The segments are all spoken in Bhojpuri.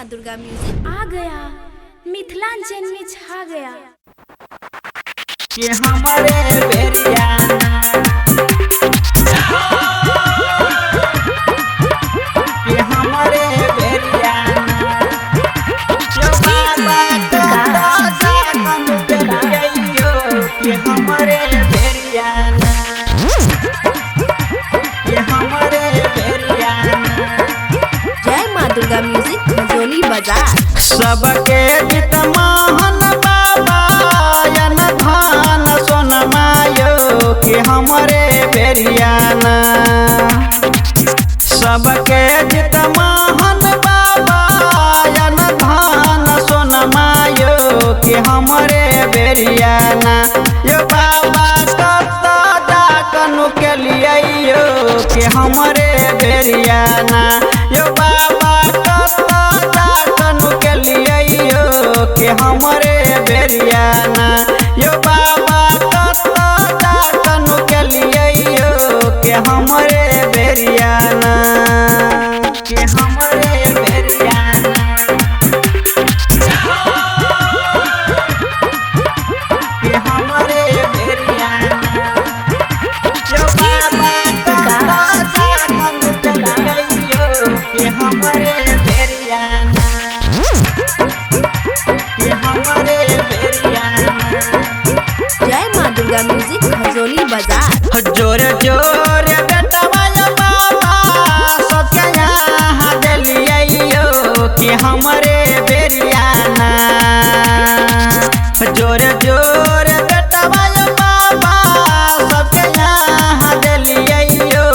माँ दुर्गा म्यूजिक आ गया, मिथिलांचल में छा गया। कि हमारे बेरियाना कि हमारे बेरियाना जो बाबा दादा हम बेरियो कि हमारे बेरियाना कि हमारे बेरियाना। जय माँ दुर्गा म्यूजिक खजोली बाजार। सबके जित महान बाबा यन धान सोनमायो कि हमारे बेरियाना। सबके जित महान बाबा यन धान सोनमायो कि हमारे बेरियाना। यो बाबा कत्ता डाकनु के लिए यो कि हमारे बेरियाना। यो बाबा कत्ता डाकनु के लिए यो कि हमारे बेरियाना। यो बाबा कत्ता डाकनु के लिए यो कि हमारे बेरियाना कि हमारे बेरियाना कि हमारे बेरियाना। यो बाबा कत्ता डाकनु के लिए यो कि हमारे बेरियाना कि हमारे बेरियाना। जय माँ दुर्गा म्यूजिक खजोली बाजार। जोर जोर बेटवा यो बाबा सबके यहाँ दिलियो कि हमारे बेरियाना। जोर जोर बेटवा यो बाबा सबके यहाँ दिलियो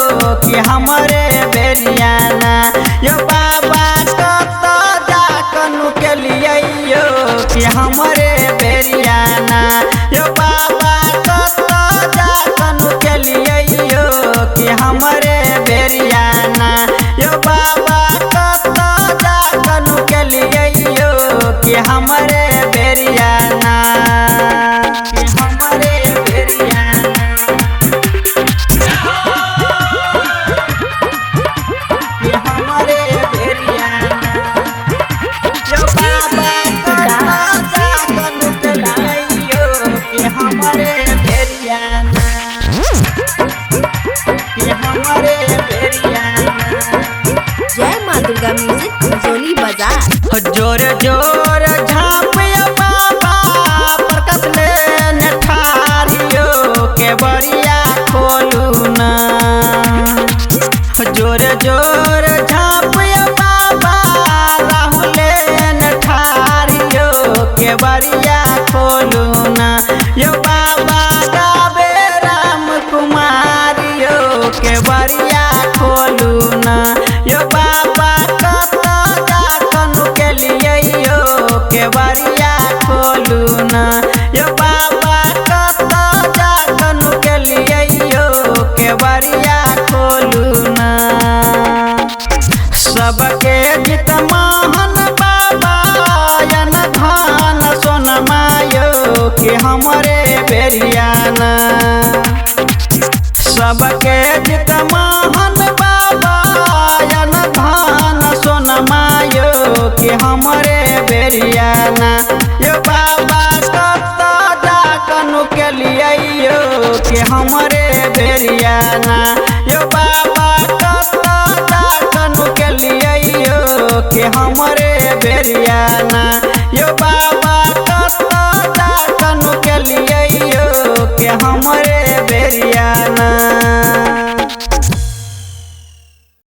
कि हमारे बेरियाना। यो बाबा कत्ता डाकनु के लिए यो कि हमारे बेरियाना। यो बाबा कत्ता डाकनु के लिए यो कि हमारे बेरियाना। यो बाबा कत्ता डाकनु के लिए यो कि हमारे बेरियाना कि हमारे बेरियाना कि हमारे बेरियाना। यो बाबा कत्ता डाकनु के लिए यो कि हमारे बेरियाना कि हमारे बेरियाना। जय माँ दुर्गा म्यूजिक खजोली बाजार। जोर जोर झाँप या बाबा प्रकाश ले नठारियो के बरिया खोलू ना। जोर जोर झाँप या बाबा राहुल नठारियो के बरिया खोलू ना। यो बाबा गावे राम कुमारियो के बरिया खोलू ना। यो बाबा कत्ता डाकनु के लिए यो के बरिया खोलू ना। यो बाबा कत्ता डाकनु के लिए यो के बरिया खोलू ना। सबके जित महान बाबा यन धान सोनमायो कि हमारे बेरियाना। सबके जित महान बाबा यन धान सोनमायो कि हमारे बेरियाना। यो बाबा कत्ता डाकनु के लिए यो कि हमारे बेरियाना। यो बाबा कत्ता डाकनु के लिए यो कि हमारे बेरियाना। यो बाबा